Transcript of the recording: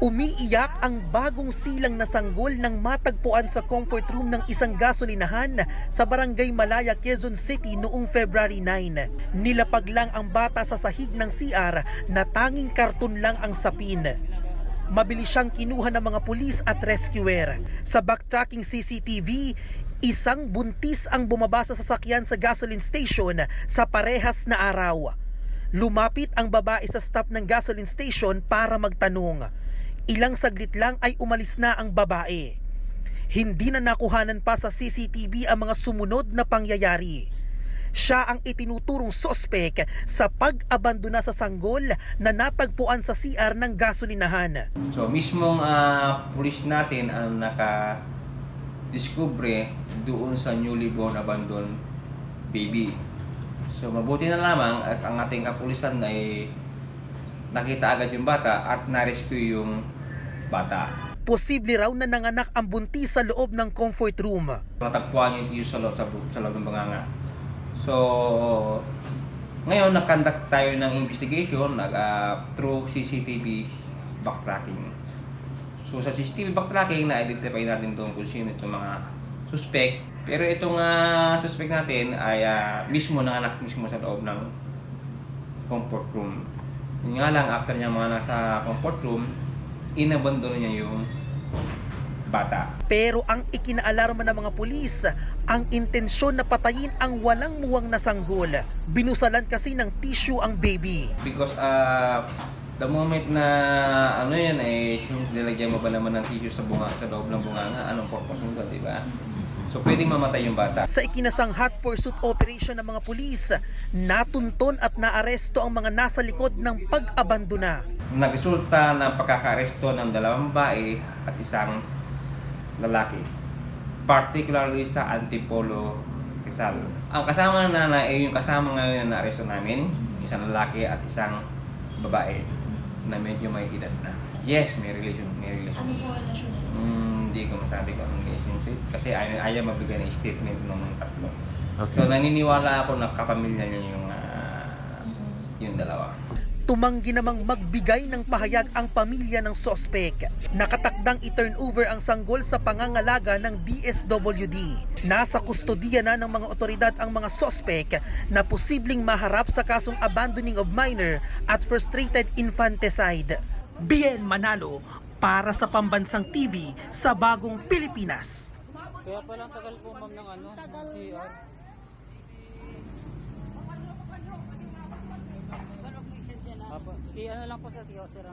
Umiiyak ang bagong silang na sanggol nang matagpuan sa comfort room ng isang gasolinahan sa Barangay Malaya, Quezon City noong February 9. Nilapag lang ang bata sa sahig ng CR na tanging karton lang ang sapin. Mabilis siyang kinuha ng mga pulis at rescuer. Sa backtracking CCTV, isang buntis ang bumaba sa sasakyan sa gasoline station sa parehas na araw. Lumapit ang babae sa stop ng gasoline station para magtanong. Ilang saglit lang ay umalis na ang babae. Hindi na nakuhanan pa sa CCTV ang mga sumunod na pangyayari. Siya ang itinuturong sospek sa pag-abandona sa sanggol na natagpuan sa CR ng gasolinahan. So mismong pulis natin ang naka-discover doon sa newly born abandoned baby. So mabuti na lamang at ang ating kapulisan ay nakita agad yung bata at na-rescue yung bata. Posible raw na nanganak ang buntis sa loob ng comfort room. Natagpuan yung sa loob ng bunganga. So ngayon nag-conduct tayo ng investigation through CCTV backtracking. So sa CCTV backtracking na-identify natin doon kung sino itong mga suspect. Pero itong suspect natin ay mismo nanganak mismo sa loob ng comfort room. Yun nga lang, after niya mga nasa comfort room, inabandono niya yung bata. Pero ang ikinaalarma ng mga pulis, ang intensyon na patayin ang walang muwang na sanggol. Binusalan kasi ng tissue ang baby. Because the moment na nilagyan mo ba naman ng tissue sa loob ng bunganga, anong purpose nito, di ba? So pwedeng mamatay yung bata. Sa ikinasang hot pursuit operation ng mga pulis, natunton at naaresto ang mga nasa likod ng pag-abandona. Nagresulta ng pagkaka-aresto ng dalawang babae at isang lalaki, particularly sa Antipolo, Rizal. Ang kasama ng nanay ay yung kasama ngayon na naaresto namin, isang lalaki at isang babae na medyo may edad na. Yes, may relationship. Ano yung relasyon nila? Hindi ko masabi kung anong relationship kasi ayaw mabigay ng statement ng tatlo. Okay. So naniniwala ako na kapamilya niya yung dalawa. Tumanggi namang magbigay ng pahayag ang pamilya ng sospek. Nakatakdang i-turn over ang sanggol sa pangangalaga ng DSWD. Nasa kustodiya na ng mga otoridad ang mga sospek na posibleng maharap sa kasong abandoning of minor at frustrated infanticide. Bien Manalo para sa Pambansang TV sa Bagong Pilipinas. Kaya palang tagal po ma'am ng CR. Ano lang po sa tiyo, sir.